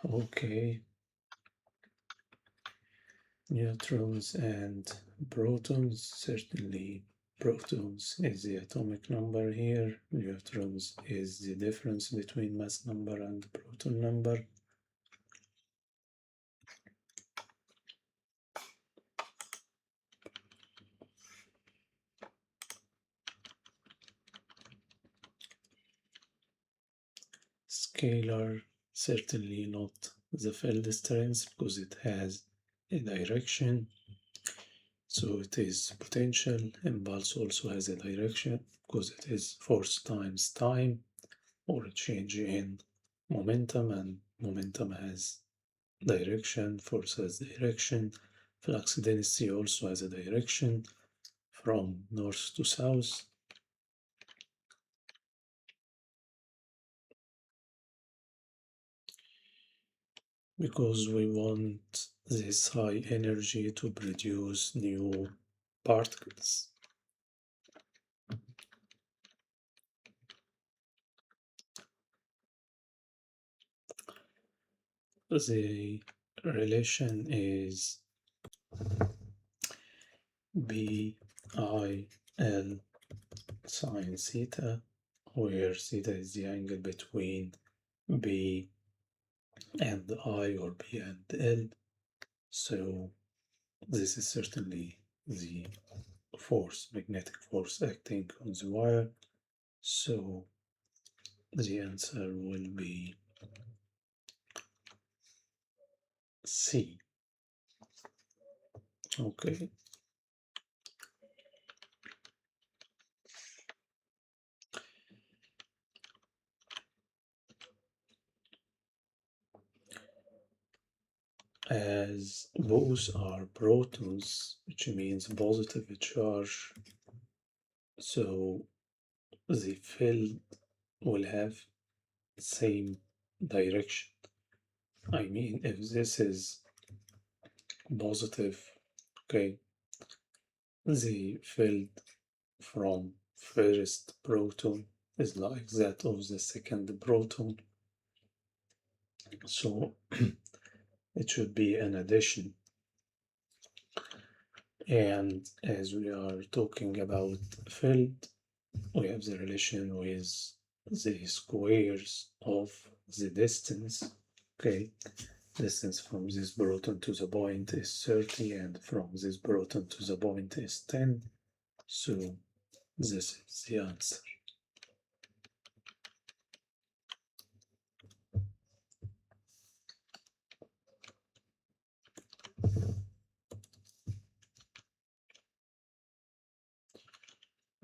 Okay, neutrons and protons. Certainly, protons is the atomic number here. Neutrons is the difference between mass number and proton number. Scalar, certainly not the field strength because it has a direction. So it is potential. Impulse also has a direction because it is force times time, or a change in momentum, and momentum has direction, force has direction, flux density also has a direction from north to south. Because we want this high energy to produce new particles. The relation is B I L sine theta, where theta is the angle between B and I, or B and L. So this is certainly the force, magnetic force acting on the wire. So the answer will be C. Okay. As both are protons, which means positive charge, so the field will have same direction. I mean, if this is positive, okay, the field from first proton is like that of the second proton, so it should be an addition. And as we are talking about field, we have the relation with the squares of the distance. Okay, distance from this proton to the point is 30, and from this proton to the point is 10. So this is the answer.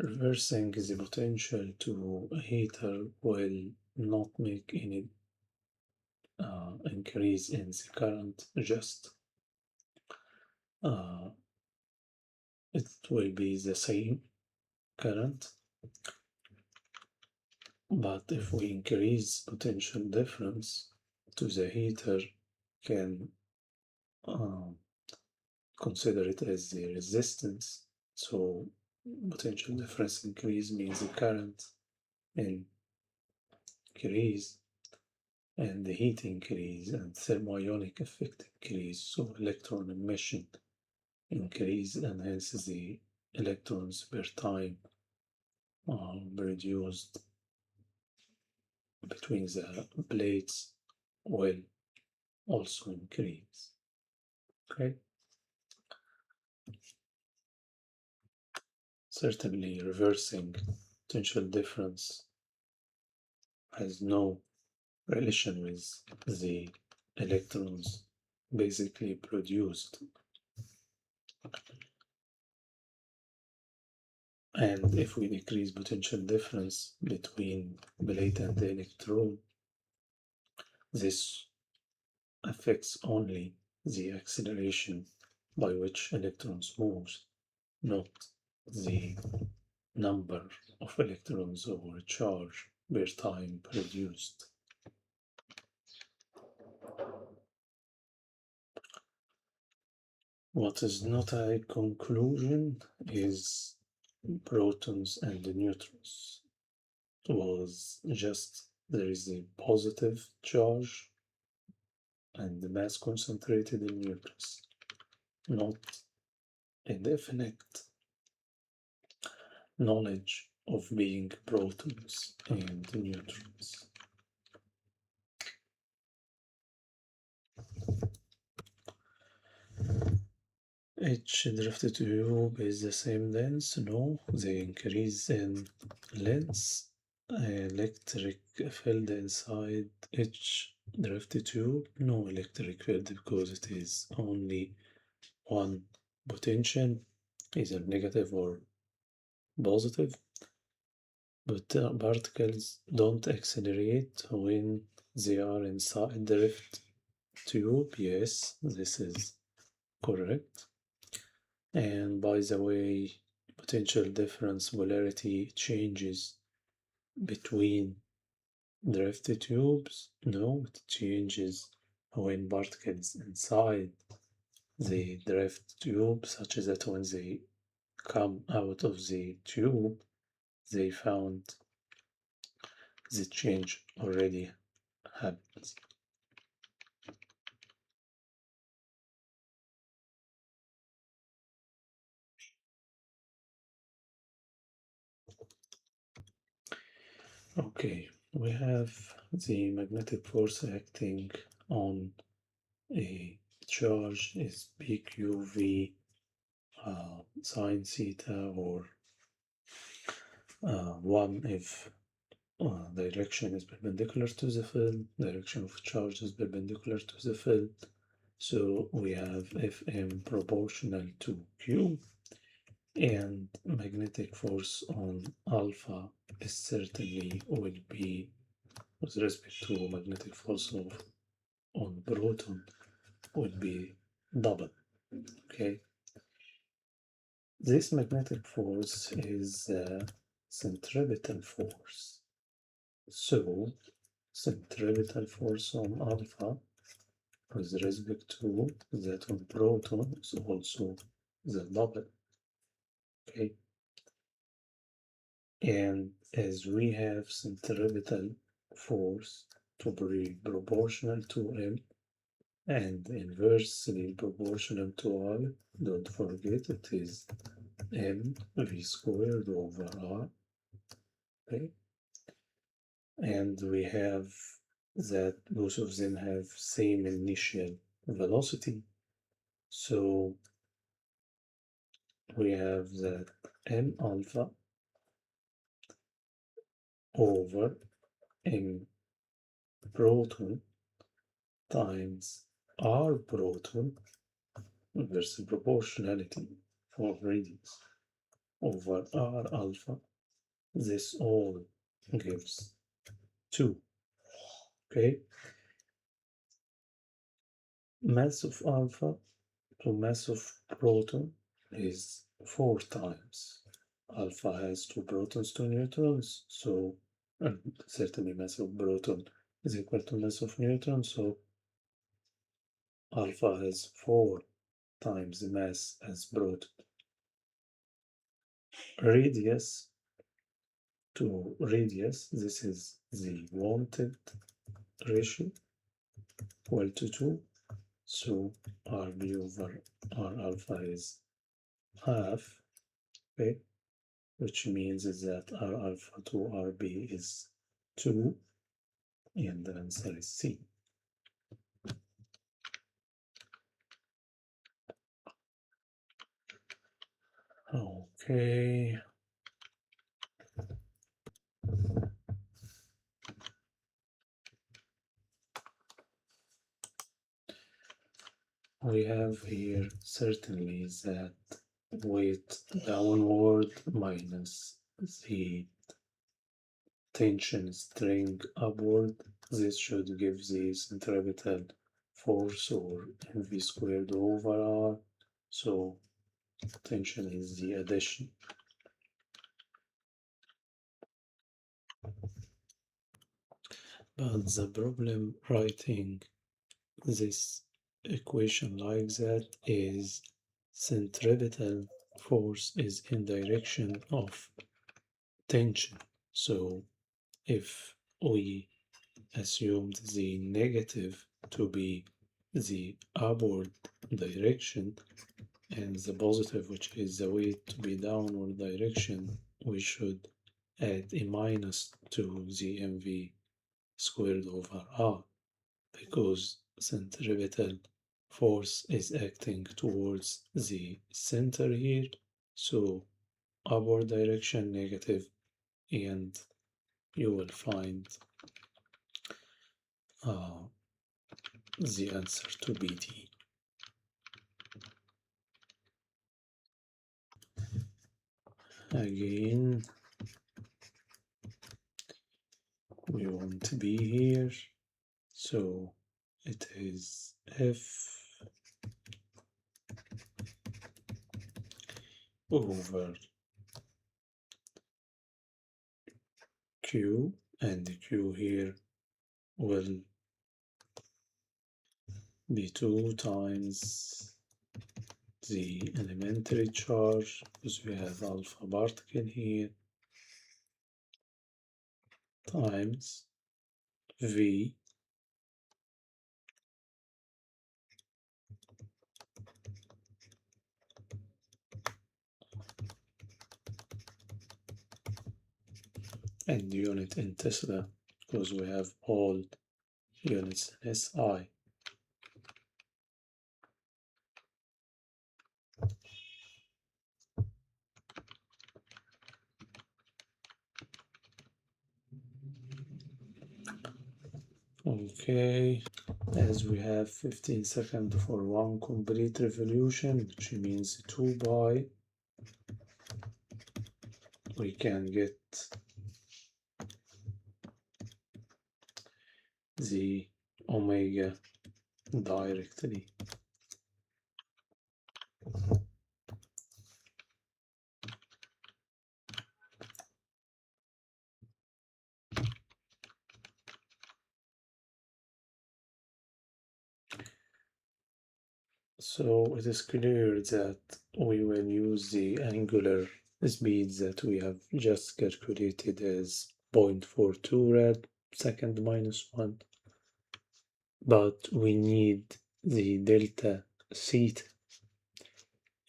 Reversing the potential to a heater will not make any increase in the current, just it will be the same current. But if we increase potential difference to the heater, can consider it as the resistance. So potential difference increase means the current increase and the heat increase and thermionic effect increase. So electron emission increase, and hence the electrons per time produced between the plates will also increase. Okay. Certainly, reversing potential difference has no relation with the electrons basically produced. And if we decrease potential difference between plate and the electrode, this affects only the acceleration by which electrons move, not the number of electrons or charge per time produced. What is not a conclusion is protons and the neutrons. Was just there is a positive charge and the mass concentrated in nucleus, not a definite knowledge of being protons and neutrons. Each drift tube is the same length, no, they increase in length, electric field inside each drift tube, no electric field because it is only one potential, either negative or positive, but particles don't accelerate when they are inside the drift tube. Yes, this is correct. And by the way, potential difference polarity changes between drift tubes. No, it changes when particles inside the drift tube, such that when they come out of the tube, they found the change already happens. Okay, we have the magnetic force acting on a charge is PQV sine theta, or 1 if direction is perpendicular to the field, direction of charge is perpendicular to the field. So we have Fm proportional to Q, and magnetic force on alpha is certainly will be with respect to magnetic force of on proton would be double. Okay, this magnetic force is centripetal force. So centripetal force on alpha with respect to that on proton is also the double. Okay, and as we have centripetal force to be proportional to M and inversely proportional to I, don't forget it is mv squared over r. Okay, and we have that both of them have same initial velocity, so we have that m alpha over m proton times r proton inverse proportionality for radius over r alpha. This all gives 2. Okay, mass of alpha to mass of proton is 4 times. Alpha has 2 protons, 2 neutrons, so certainly mass of proton is equal to mass of neutron, so alpha has 4 times the mass as proton. Radius to radius, this is the wanted ratio, equal to 2, so Rb over R alpha is half, okay, which means that R alpha to Rb is 2, and the answer is C. Okay. We have here certainly that weight downward minus the tension string upward. This should give the centripetal force, or mv squared over r. So tension is the addition. But the problem writing this equation like that is centripetal force is in direction of tension. So if we assumed the negative to be the upward direction, and the positive, which is the weight to be downward direction, we should add a minus to the mv squared over r, because centripetal force is acting towards the center here, so upward direction negative, and you will find the answer to be D. Again, we want to be here, so it is F over Q, and the Q here will be 2 times the elementary charge, because we have alpha particle here, times V and unit in Tesla, because we have all units in SI. Okay, as we have 15 seconds for one complete revolution, which means 2 pi, we can get the omega directly. So it is clear that we will use the angular speed that we have just calculated as 0.42 rad second minus 1, but we need the delta theta,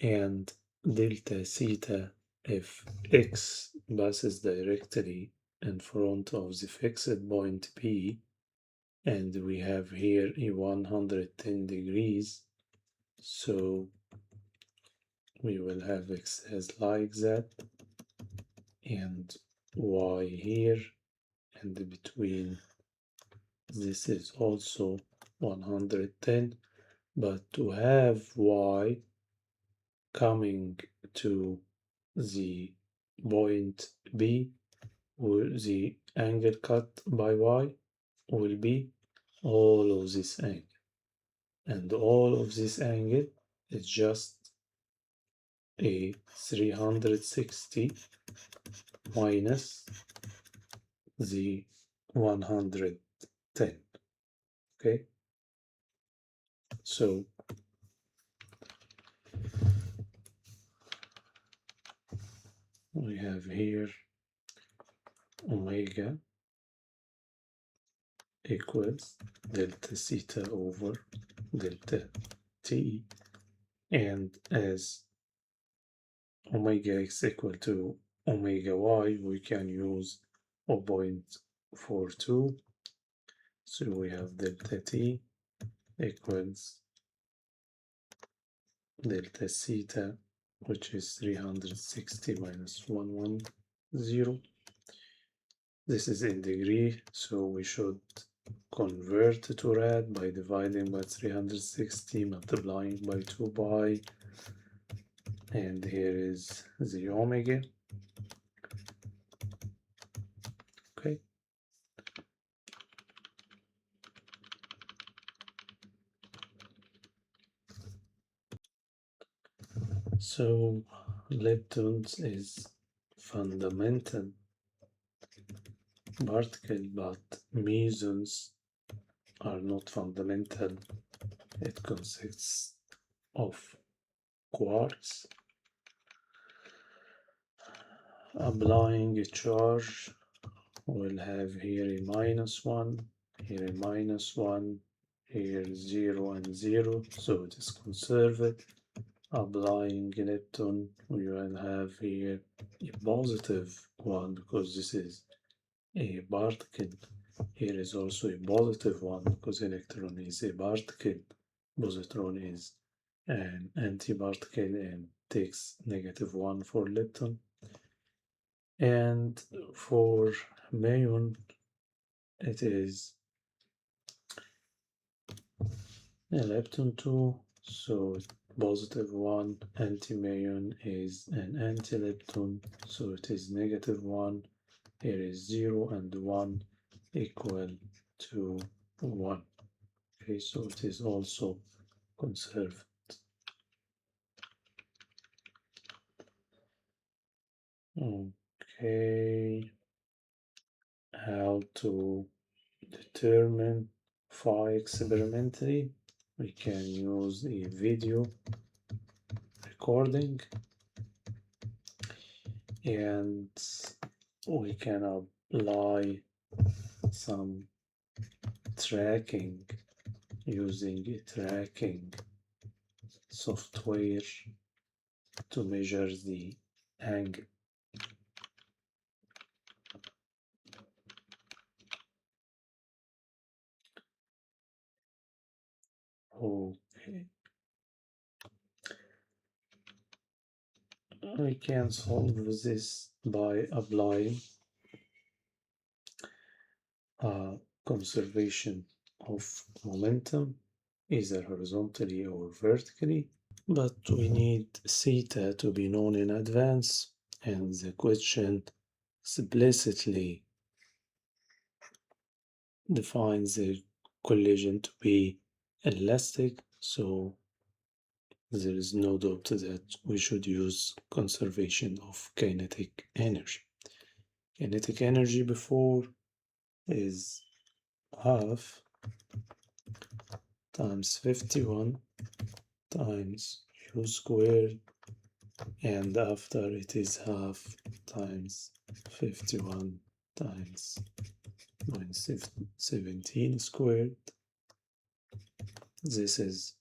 and delta theta, if x passes directly in front of the fixed point P, and we have here a 110 degrees, so we will have x as like that, and y here, and between this is also 110, but to have y coming to the point B, the angle cut by y will be all of this angle, and all of this angle is just a 360 minus the 110. Okay, so we have here omega equals delta theta over delta t, and as omega x equal to omega y, we can use 0.42, so we have delta t equals delta theta, which is 360 minus 110. This is in degree, so we should convert to rad by dividing by 360, multiplying by 2 pi, and here is the omega. Okay, so leptons is fundamental particle, but mesons are not fundamental. It consists of quarks. Applying a charge, we'll have here a -1, here a -1, here 0 and 0, so it is conserved. Applying lepton, we will have here a positive one because this is a particle. Here is also a positive one because electron is a particle. Positron is an antiparticle and takes -1 for lepton. And for muon, it is a lepton 2, so +1. Anti-muon is an anti-lepton, so it is -1. Here is 0 and 1 equal to 1. Okay, so it is also conserved. Okay, how to determine phi experimentally? We can use a video recording and we can apply some tracking using a tracking software to measure the angle. Okay, we can solve this by applying conservation of momentum either horizontally or vertically, but we need theta to be known in advance, and the question explicitly defines the collision to be elastic, so there is no doubt that we should use conservation of kinetic energy. Kinetic energy before is half times 51 times u squared, and after it is half times 51 times 17 squared. This is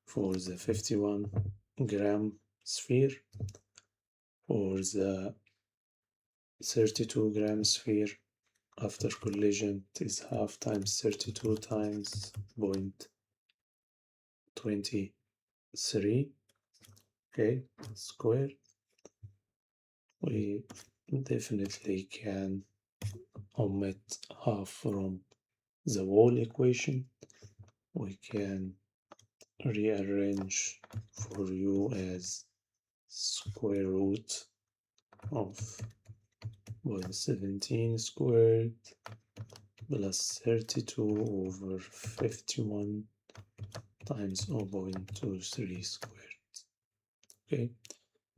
for the 51 gram sphere. For the 32 gram sphere, after collision, it is half times 32 times 0.23, okay, square. We definitely can omit half from the whole equation. We can rearrange for u as square root of 17 squared plus 32 over 51 times 0.23 squared. Okay,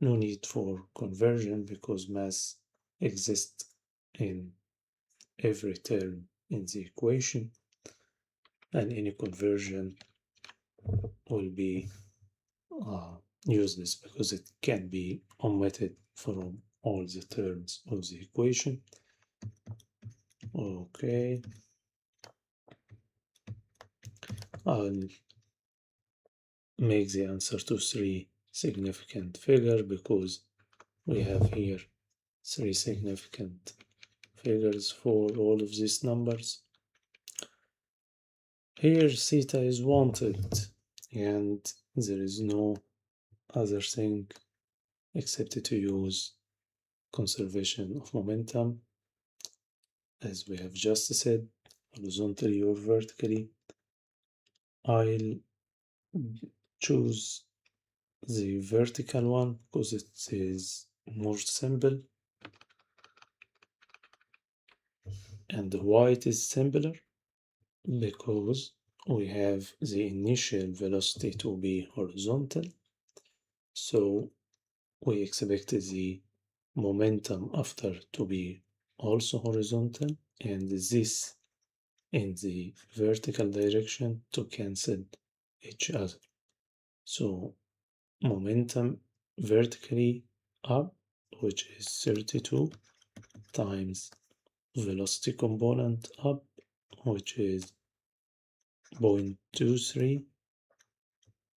no need for conversion because mass exists in every term in the equation, and any conversion will be useless because it can be omitted from all the terms of the equation. Okay, I'll make the answer to 3 significant figure because we have here 3 significant figures for all of these numbers. Here theta is wanted and there is no other thing except to use conservation of momentum, as we have just said, horizontally or vertically. I'll choose the vertical one because it is more simple. And why it is simpler? Because we have the initial velocity to be horizontal, so we expect the momentum after to be also horizontal, and this in the vertical direction to cancel each other. So momentum vertically up, which is 32, times velocity component up, which is 0.23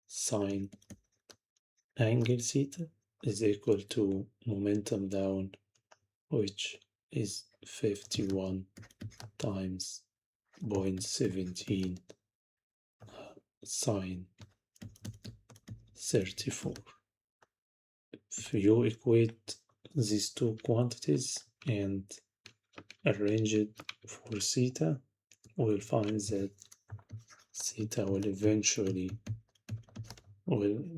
sine angle theta is equal to momentum down, which is 51 times 0.17 sine 34. If you equate these two quantities and arrange it for theta, we'll find that theta will eventually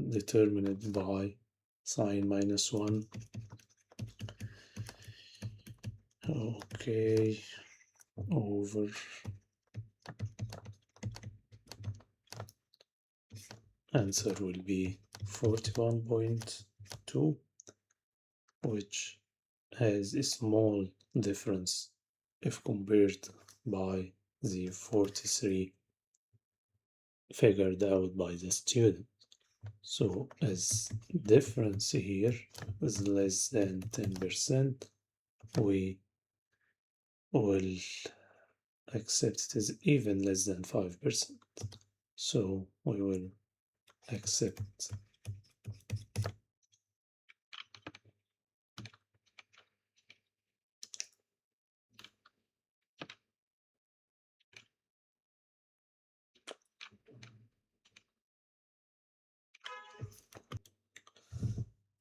determine it by sine minus 1. Okay, over answer will be 41.2, which has a small difference if compared by the 43 figured out by the student. So as difference here is less than 10%, we will accept it as even less than 5%. So we will accept.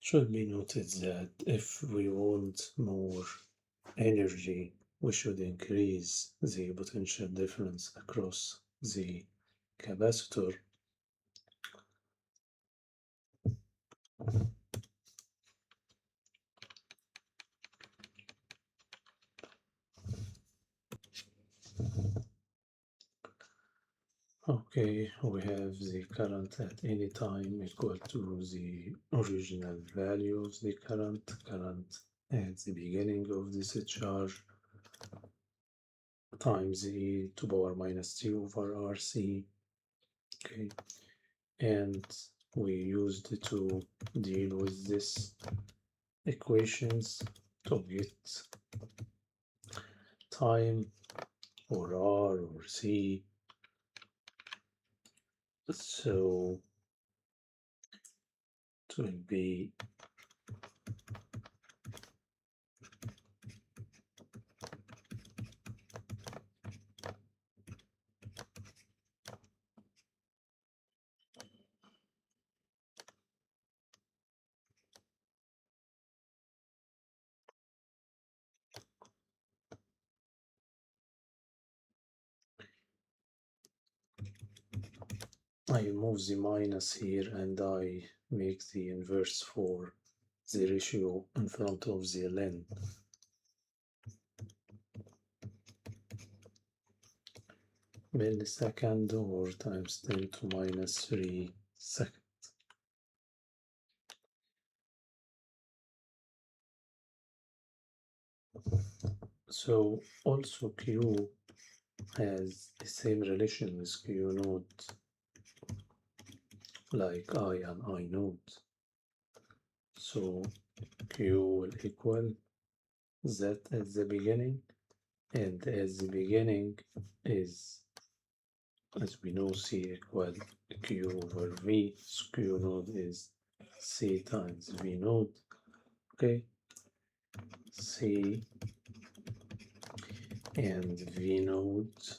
Should be noted that if we want more energy, we should increase the potential difference across the capacitor. Okay, we have the current at any time equal to the original value of the current at the beginning of this charge times e to power minus t over RC. Okay, and we used to deal with this equations to get time or R or C. So it will be I move the minus here and I make the inverse for the ratio in front of the ln. Millisecond or times 10 to minus 3 seconds. So also Q has the same relation with Q naught like I and I naught. So Q will equal Z at the beginning, and as the beginning is, as we know, C equal Q over V, so Q naught is C times V naught. Okay, C and V naught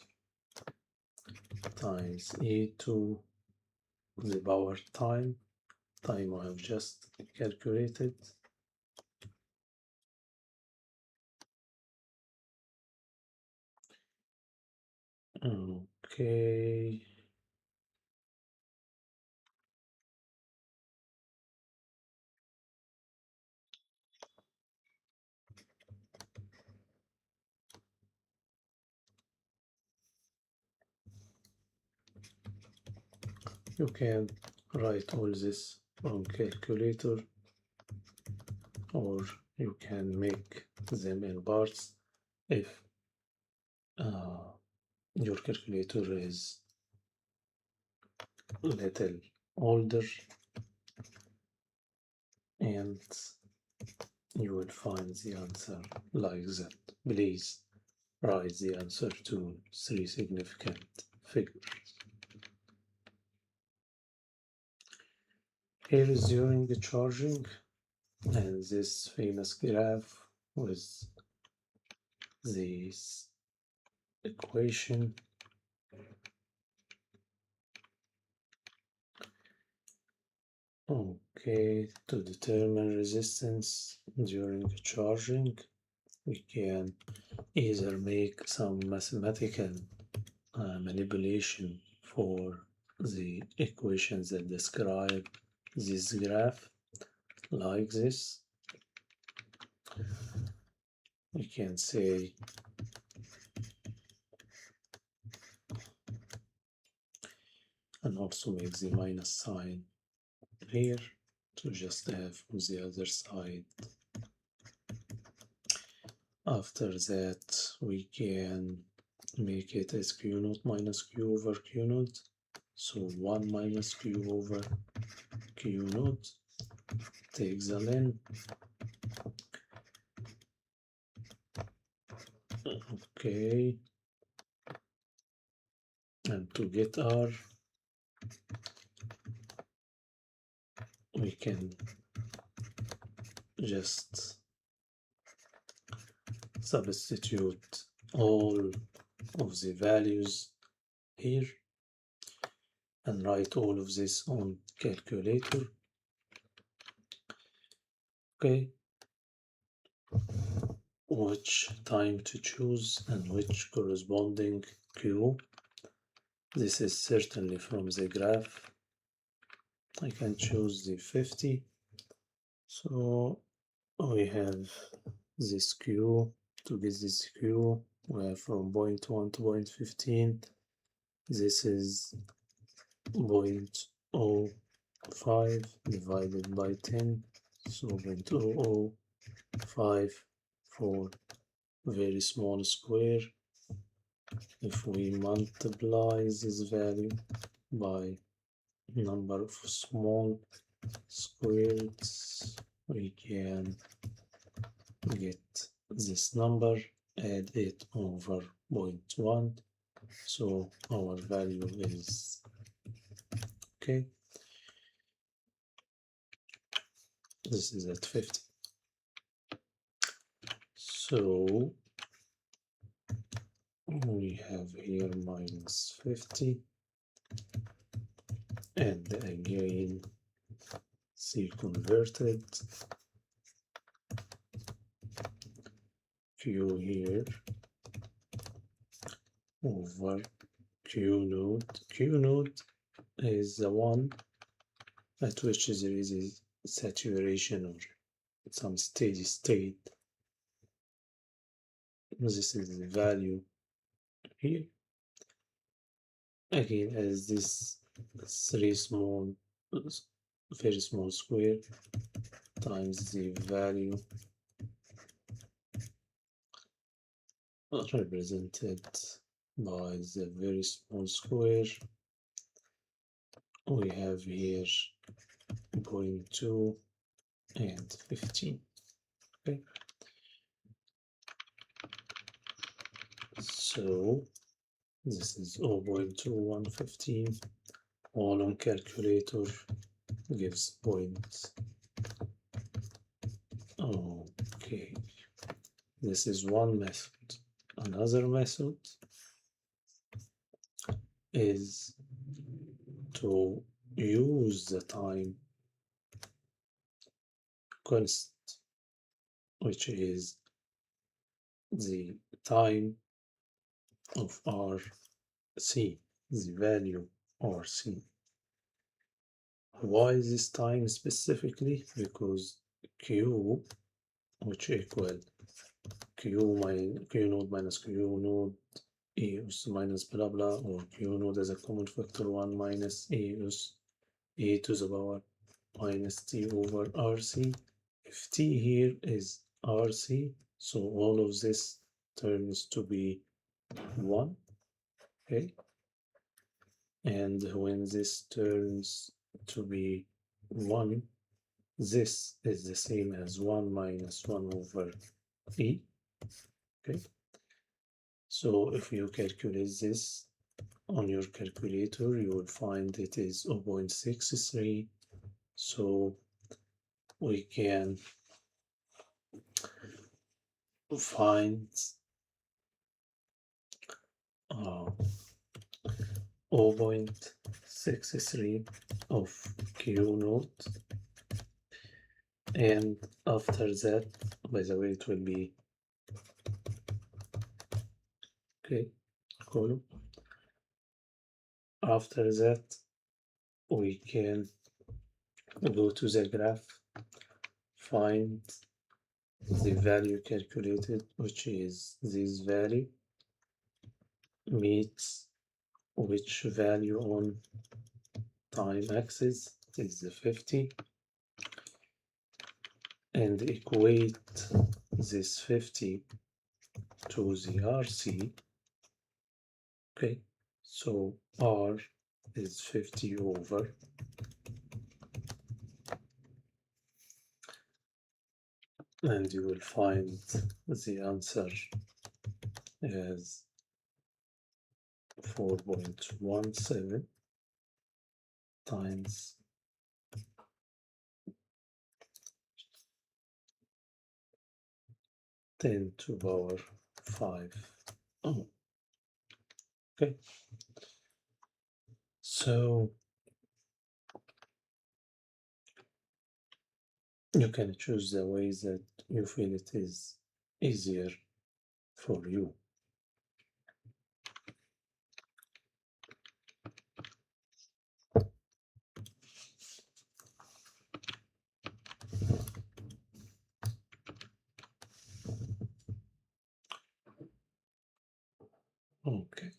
times E to the power time I have just calculated. Okay. You can write all this on calculator, or you can make them in parts if your calculator is little older, and you will find the answer like that. Please write the answer to 3 significant figures. Here is during the charging, and this famous graph with this equation. Okay, to determine resistance during charging, we can either make some mathematical manipulation for the equations that describe this graph, like this. We can say and also make the minus sign here to just have on the other side. After that, we can make it as q naught minus q over q naught. So 1 minus q over q naught takes the ln. Okay. And to get r, we can just substitute all of the values here and write all of this on calculator. Okay, which time to choose and which corresponding q. This is certainly from the graph. I can choose the 50. So we have this q. To get this q, we have from point 1 to point 15. This is 0.05 divided by 10, so 0.005 for very small square. If we multiply this value by number of small squares, we can get this number, add it over 0.1, so our value is okay. This is at 50. So we have here minus 50, and again C converted, Q here over Q naught. Q naught is the one at which there is a saturation or some steady state. This is the value here. Again, as this very small square times the value represented by the very small square. We have here 0.2 and 15. Okay, so this is 0.2115. All on calculator gives point. Okay, this is one method. Another method is to use the time constant, which is the time of RC, the value RC. Why this time specifically? Because Q, which equal Q naught minus Q naught E us minus blah blah, or Q naught as a common factor 1 minus E us E to the power minus T over RC. If T here is RC, so all of this turns to be 1, okay? And when this turns to be 1, this is the same as 1 minus 1 over E, okay? So if you calculate this on your calculator, you will find it is 0.63. So we can find 0.63 of Q naught, and after that, by the way, it will be okay, column. After that, we can go to the graph, find the value calculated, which is this value, meets which value on time axis is the 50, and equate this 50 to the RC. Okay, so R is 50 over, and you will find the answer as 4.17 times 10 to the power 5. Oh, okay. So you can choose the way that you feel it is easier for you. Okay.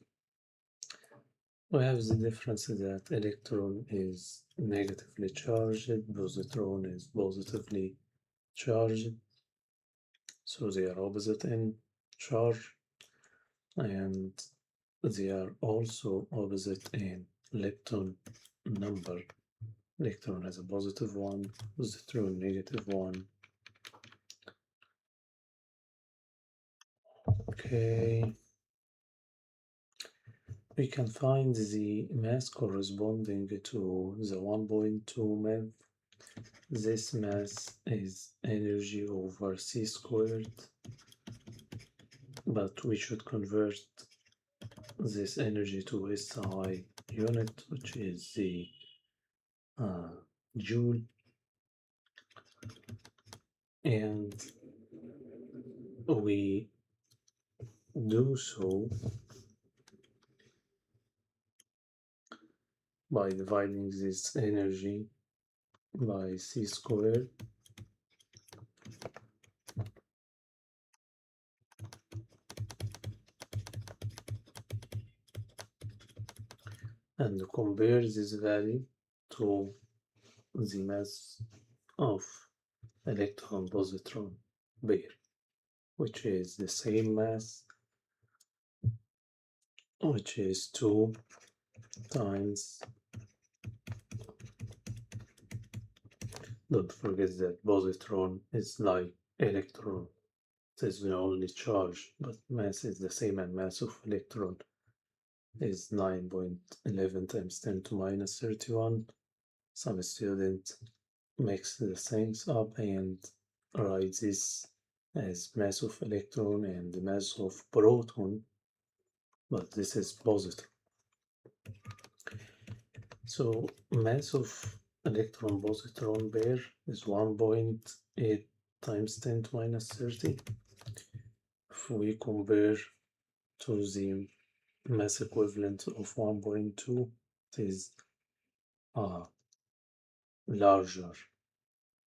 We have the difference that electron is negatively charged, positron is positively charged, so they are opposite in charge, and they are also opposite in lepton number. Electron has a positive one, positron negative one. Okay. We can find the mass corresponding to the 1.2 MeV. This mass is energy over c squared, but we should convert this energy to SI unit, which is the joule, and we do so by dividing this energy by c squared, and compare this value to the mass of electron positron pair, which is the same mass, which is 2 times, don't forget that positron is like electron, it is the only charge, but mass is the same, and mass of electron is 9.11 times 10 to minus 31. Some student mix the things up and write this as mass of electron and the mass of proton, but this is positive. So mass of electron positron pair is 1.8 times 10 to minus 30. If we compare to the mass equivalent of 1.2, it is a larger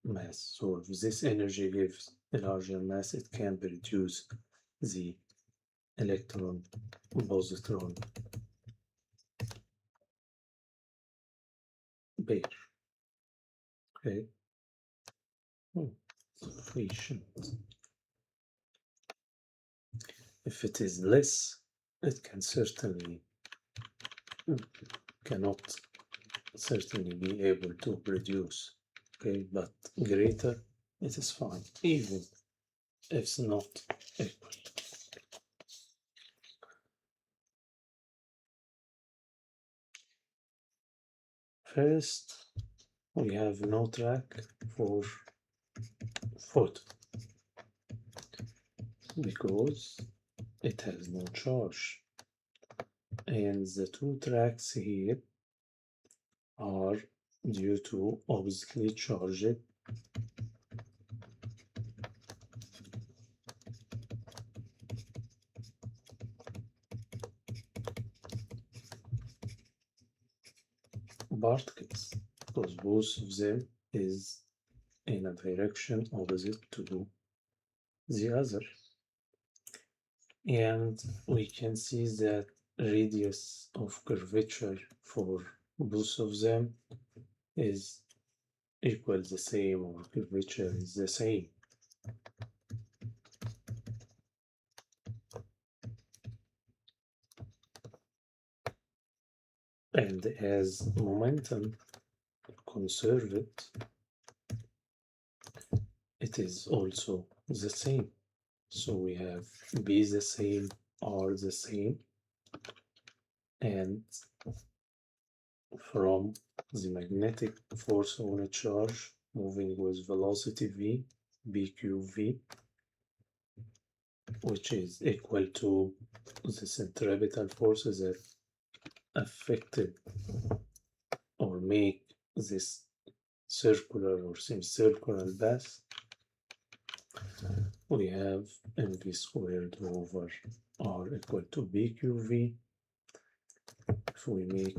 mass. So if this energy gives a larger mass, it can reduce the electron positron pair. Okay. Sufficient. If it is less, it can certainly cannot certainly be able to produce. Okay, but greater, it is fine, even if it's not equal. First, we have no track for photon because it has no charge. And the two tracks here are due to oppositely charged particles, because both of them is in a direction opposite to the other. And we can see that radius of curvature for both of them is equal the same, or curvature is the same. And as momentum conserved, it is also the same. So we have B the same, R the same, and from the magnetic force on a charge moving with velocity v, bqv, which is equal to the centripetal forces that affected or make this circular or semicircular path, we have mv squared over r equal to bqv. If we make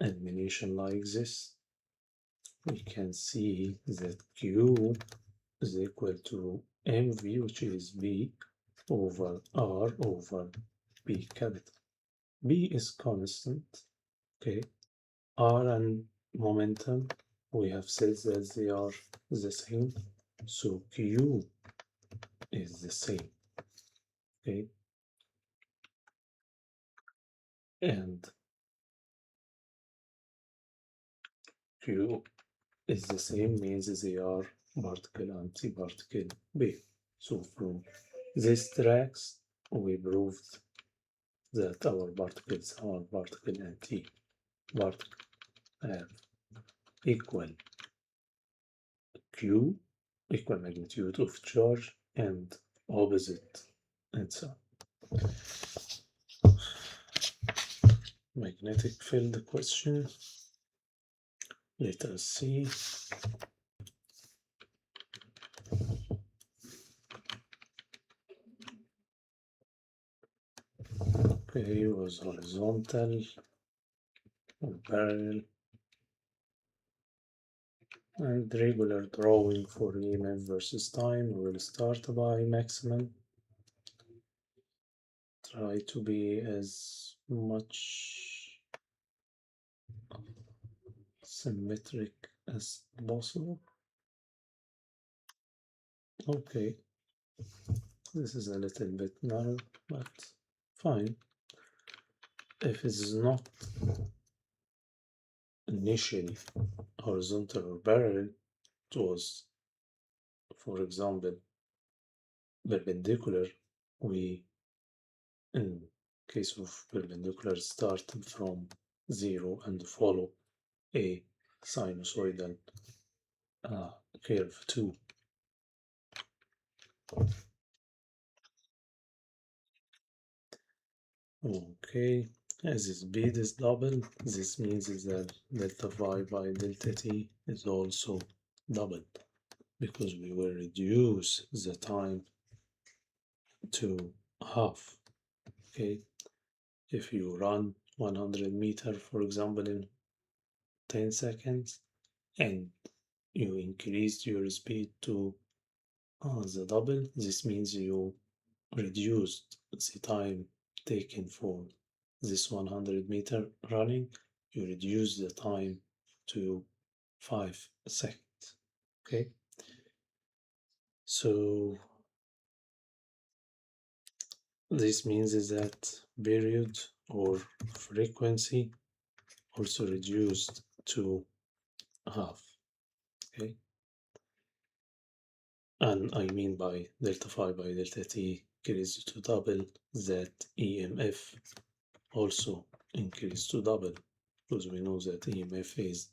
animation like this, we can see that q is equal to mv, which is v over r over b capital. B is constant, okay. R and momentum, we have said that they are the same, so Q is the same, okay. And Q is the same means they are particle anti-particle wave. So from these tracks, we proved that our particles are particle anti-particle have equal Q, equal magnitude of charge, and opposite answer. Magnetic field question. Let us see. Okay, was horizontal or parallel, and regular drawing for EMF versus time. We will start by maximum. Try to be as much symmetric as possible. Okay, this is a little bit narrow, but fine. If it is not initially horizontal or parallel, it was, for example, perpendicular, we, in case of perpendicular, start from 0 and follow a sinusoidal curve too. Okay, as the speed is double, this means that delta phi by delta t is also doubled, because we will reduce the time to half. Okay, if you run 100 meters, for example, in 10 seconds, and you increased your speed to the double, this means you reduced the time taken for this 100-meter running. You reduce the time to 5 seconds. Okay, so this means is that period or frequency also reduced to half. Okay, and I mean by delta phi by delta t increased to double, that EMF also increased to double, because we know that EMF is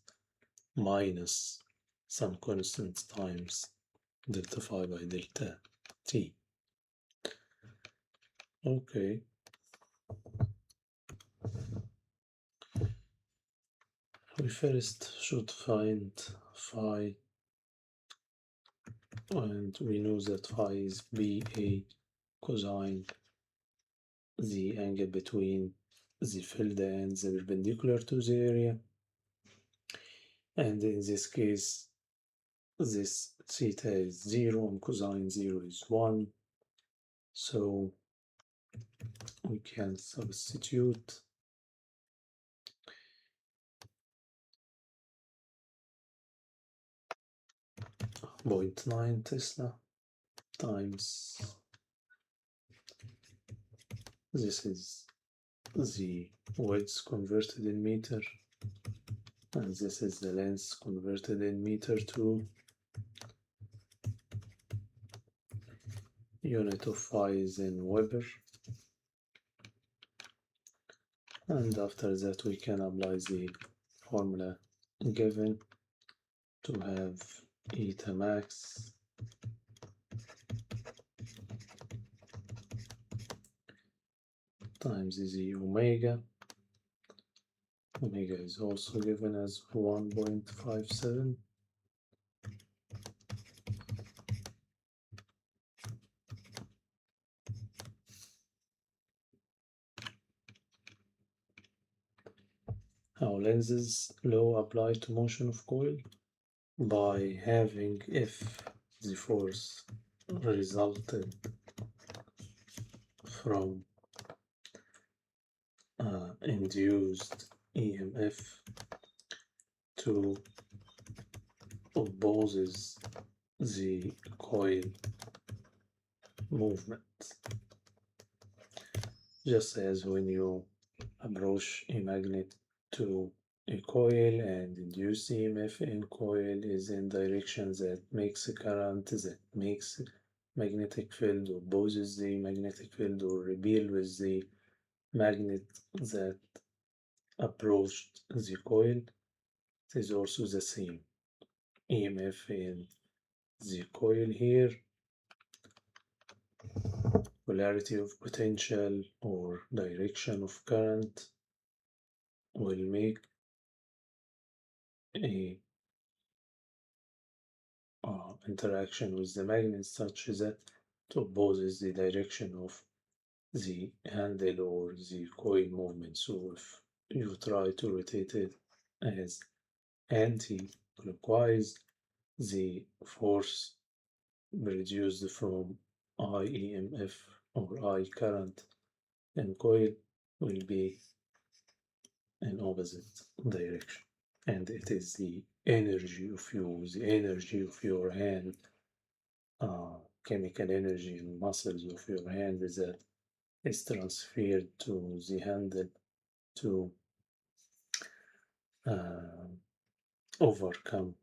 minus some constant times delta phi by delta t. Okay. We first should find phi, and we know that phi is BA cosine the angle between the field and the perpendicular to the area, and in this case this theta is 0 and cosine 0 is 1, so we can substitute 0.9 Tesla times, this is the width converted in meter, and this is the length converted in meter to unit of phi is in Weber, and after that we can apply the formula given to have eta max times the omega. Omega is also given as 1.57. How Lenz's law applied to motion of coil? By having if the force resulted from induced EMF to opposes the coil movement, just as when you approach a magnet to a coil and induce EMF in coil is in direction that makes a current, that makes magnetic field, opposes the magnetic field, or repel with the magnet that approached the coil. It is also the same. EMF in the coil here, polarity of potential or direction of current will make a interaction with the magnet such that it opposes the direction of the handle or the coil movement. So if you try to rotate it as anti-clockwise, the force produced from IEMF or I current in coil will be in opposite direction, and it is the energy of you, the energy of your hand, chemical energy and muscles of your hand that is transferred to the handle to overcome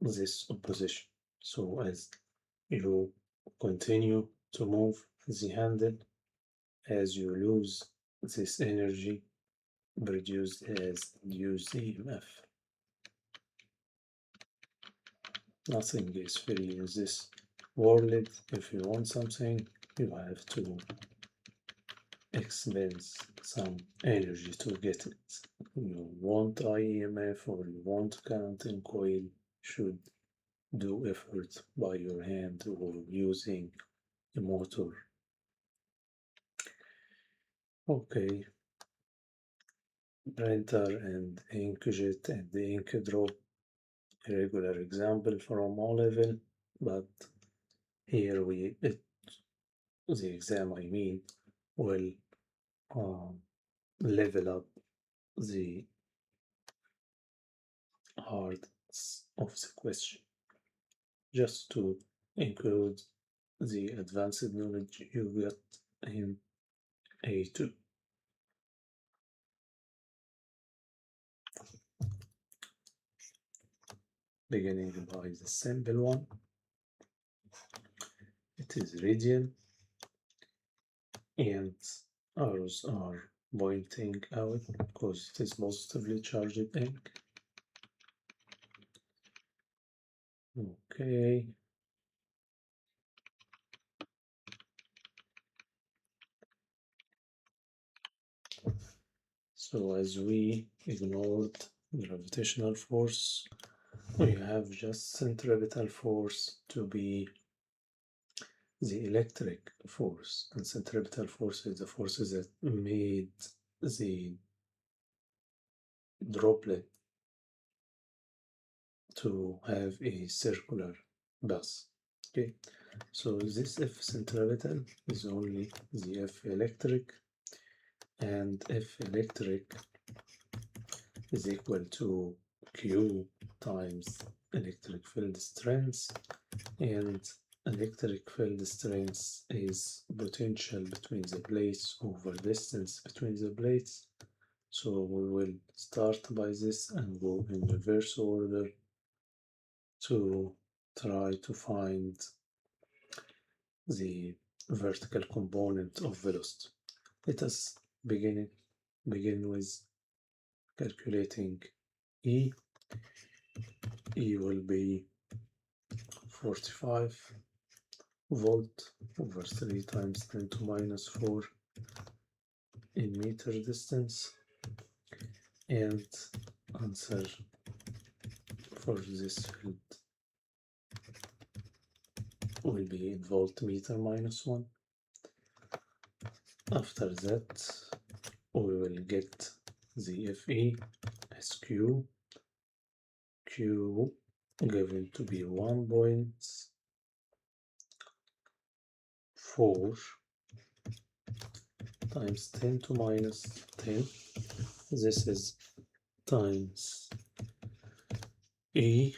this opposition. So as you continue to move the handle, as you lose this energy produced as induced EMF. Nothing is free in this world. If you want something, you have to expend some energy to get it. You want IEMF or you want current in coil, should do effort by your hand or using a motor. Okay, printer and inkjet and the ink drop, a regular example from O level, but here the exam I mean will level up the hardness of the question, just to include the advanced knowledge you got in A2. Beginning by the simple one, it is radian and arrows are pointing out because it is positively charged ink. Okay. So as we ignored gravitational force, we have just centripetal force to be the electric force, and centripetal force is the forces that made the droplet to have a circular bus. Okay, so this F centripetal is only the F electric, and F electric is equal to Q times electric field strength, and electric field strength is potential between the plates over distance between the plates. So we will start by this and go in reverse order to try to find the vertical component of velocity. Let us begin with calculating E. E will be 45 volt over 3 times 10 to minus 4 in meter distance, and answer for this field will be in voltmeter minus 1. After that, we will get the Fe as Q given to be 1.4 times 10 to minus 10. This is times E.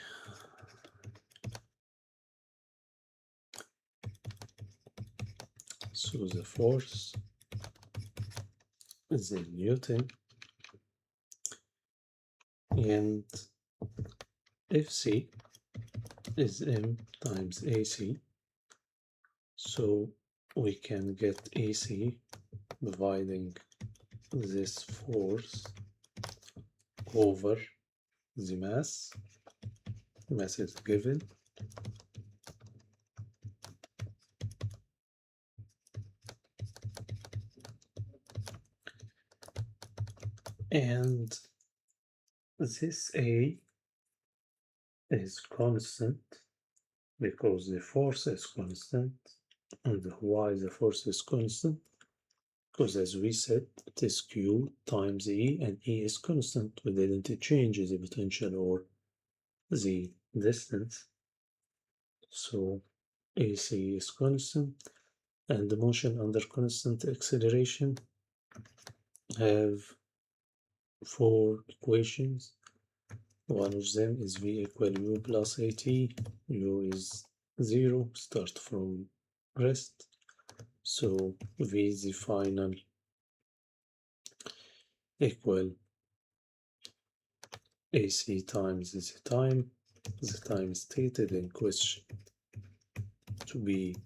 So the force is in Newton, and Fc is M times AC. So we can get AC dividing this force over the mass. Mass is given. And this A is constant because the force is constant. And why the force is constant? Because as we said, it is Q times E, and E is constant. We didn't change the potential or the distance. So AC is constant, and the motion under constant acceleration have 4 equations. One of them is V equal U plus AT. U is 0, start from rest. So V is the final equal AC times the time stated in question to be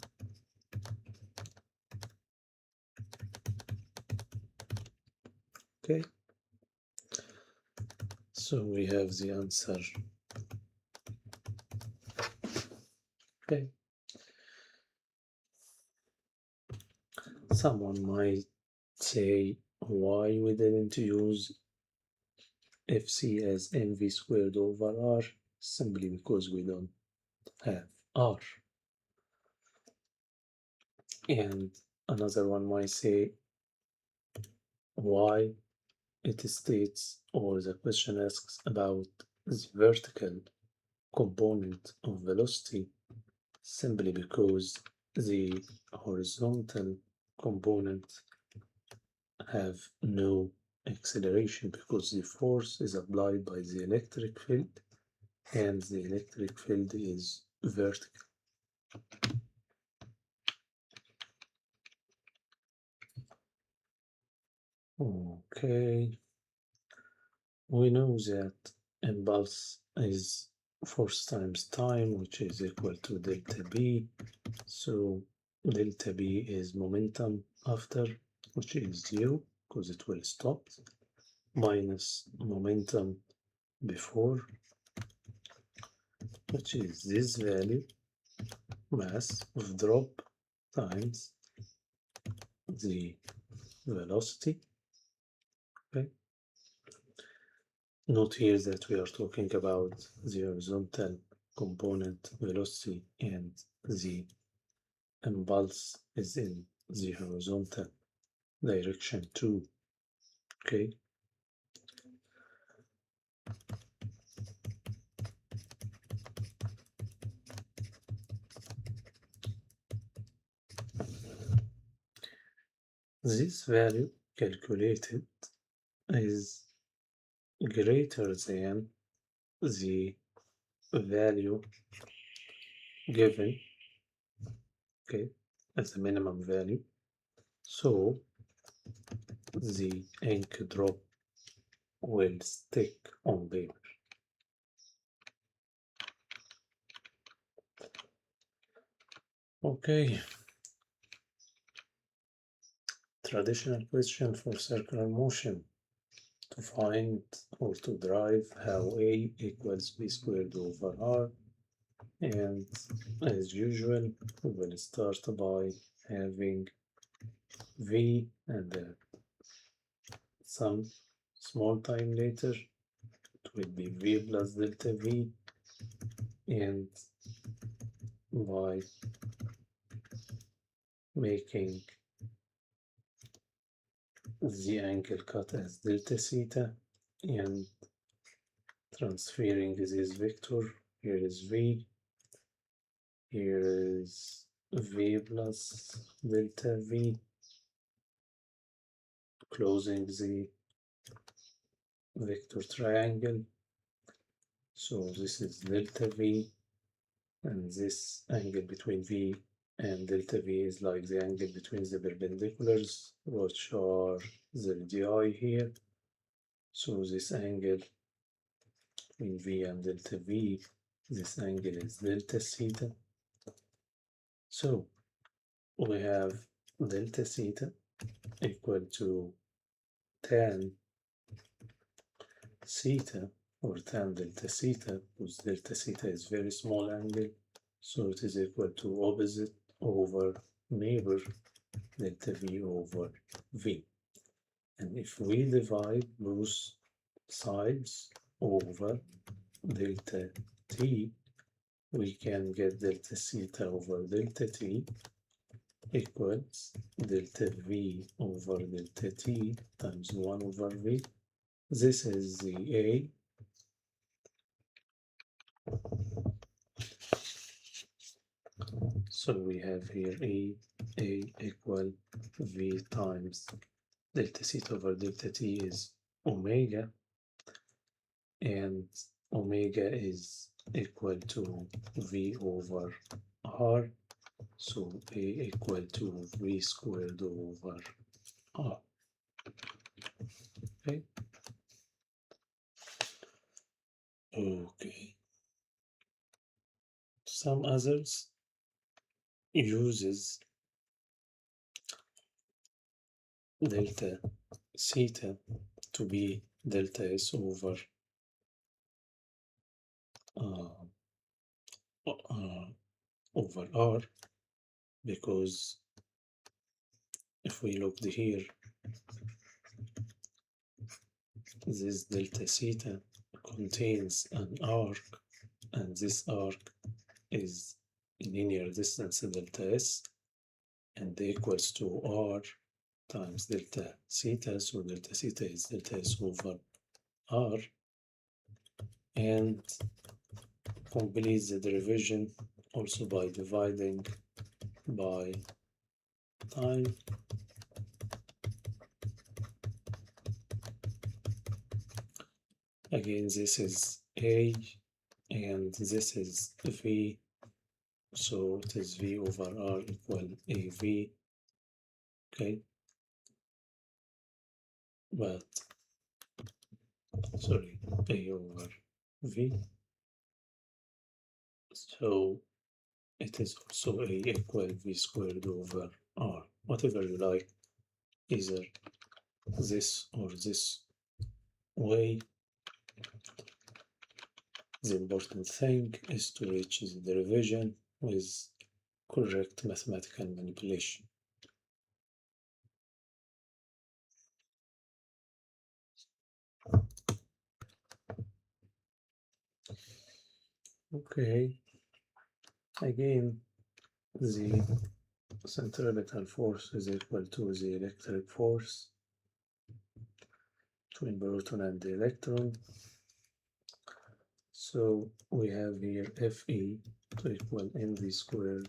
okay. So we have the answer. Okay. Someone might say why we didn't use Fc as mv squared over r, simply because we don't have r. And another one might say why it states, or the question asks about the vertical component of velocity, simply because the horizontal component have no acceleration because the force is applied by the electric field, and the electric field is vertical. Okay, we know that impulse is force times time, which is equal to delta B. So delta B is momentum after, which is 0, because it will stop, minus momentum before, which is this value, mass of drop times the velocity. Okay. Note here that we are talking about the horizontal component velocity and the impulse is in the horizontal direction too. Okay. This value calculated is greater than the value given, okay, as a minimum value. So the ink drop will stick on paper. Okay. Traditional question for circular motion. To find or to derive how A equals B squared over R. And as usual, we will start by having V and some small time later, it will be V plus delta V, and by making the angle cut as delta theta and transferring this vector, here is V, here is V plus delta V, closing the vector triangle. So this is delta V, and this angle between V and delta V is like the angle between the perpendiculars, which are the radii here. So this angle between V and delta V, this angle is delta theta. So we have delta theta equal to tan theta or tan delta theta, because delta theta is very small angle, so it is equal to opposite over neighbor delta V over V. And if we divide both sides over delta t, we can get delta theta over delta t equals delta V over delta t times 1 over V. This is the A. So we have here A equal V times delta theta over delta t is omega, and omega is equal to V over R, so A equal to V squared over R. Okay. Okay. Some others uses delta theta to be delta S over uh, over R, because if we look here, this delta theta contains an arc, and this arc is linear distance delta S and equals to R times delta theta, so delta theta is delta S over R, and complete the derivation also by dividing by time. Again, this is A and this is V, so it is V over R equal AV. Okay, but sorry, A over V. So it is also A equal V squared over R, whatever you like, either this or this way. The important thing is to reach the derivation with correct mathematical manipulation. Okay, again, the centripetal force is equal to the electric force between proton and electron. So we have here Fe to equal mv squared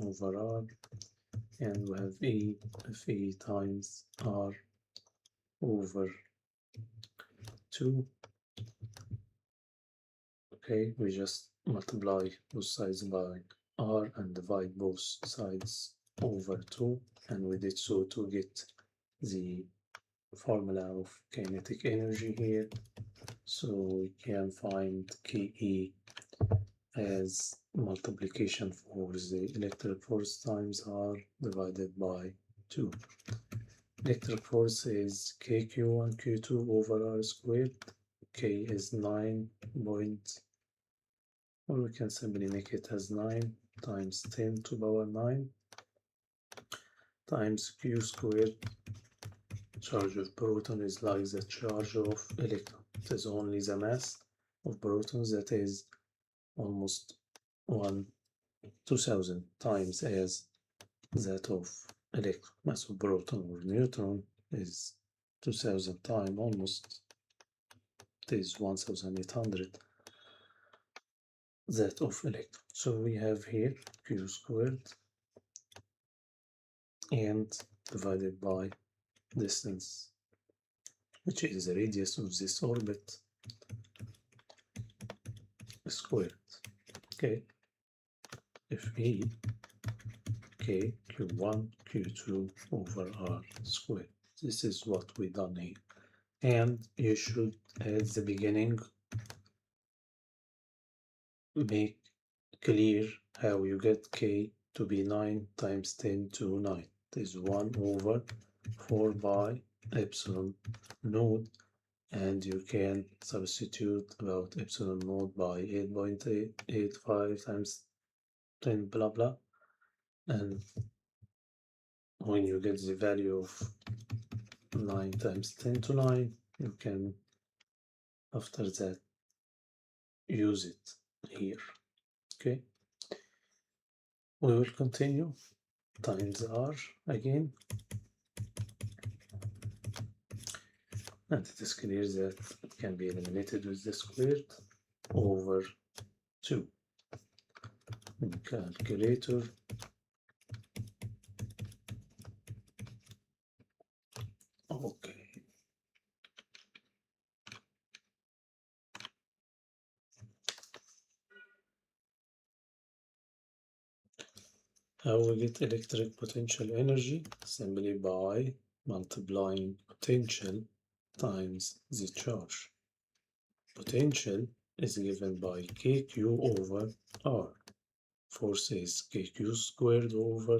over r, and we have Fe times r over 2. Okay, we just multiply both sides by r and divide both sides over 2, and we did so to get the formula of kinetic energy here. So we can find Ke as multiplication for the electric force times r divided by 2. Electric force is Kq1 Q2 over r squared. K is 9 point, or we can simply make it as 9 times 10 to the power 9 times Q squared. Charge of proton is like the charge of electron. It is only the mass of protons that is almost 2000 times as that of electron. Mass of proton or neutron is 2000 times almost, it is 1800 that of electron. So we have here Q squared and divided by distance, which is the radius of this orbit squared. Okay, Fe K Q1 Q2 over R squared. This is what we done here. And you should at the beginning make clear how you get K to be 9 times 10 to 9. This is 1 over 4 by epsilon naught, and you can substitute about epsilon naught by 8.85 times 10 blah blah, and when you get the value of 9 times 10 to 9, you can after that use it here. Okay, we will continue times r again, and it is clear that it can be eliminated with the squared over 2. In calculator, okay, how we get electric potential energy? Simply by multiplying potential times the charge. Potential is given by Kq over R. Force is Kq squared over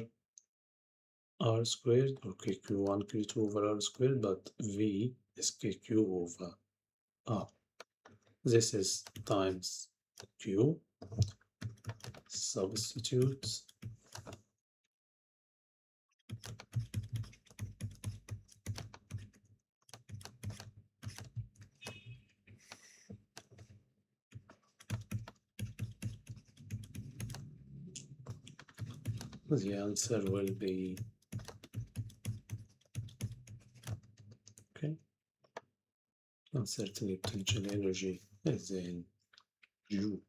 R squared, or Kq1 Q2 over R squared, but V is Kq over R. This is times Q. Substitute the answer will be okay. Uncertainty potential energy is in Joule.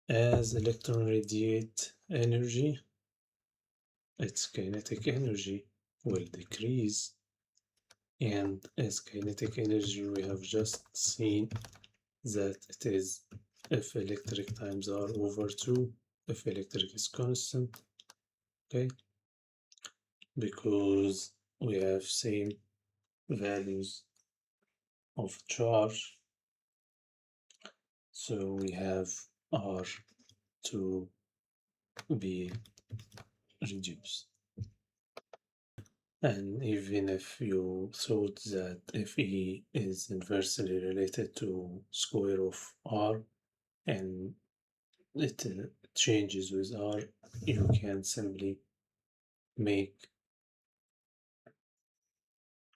As electron radiate energy, its kinetic energy will decrease, and as kinetic energy we have just seen that it is F electric times R over 2. F electric is constant, okay, because we have same values of charge. So we have R to be reduce. And even if you thought that Fe is inversely related to square of R and it changes with R, you can simply make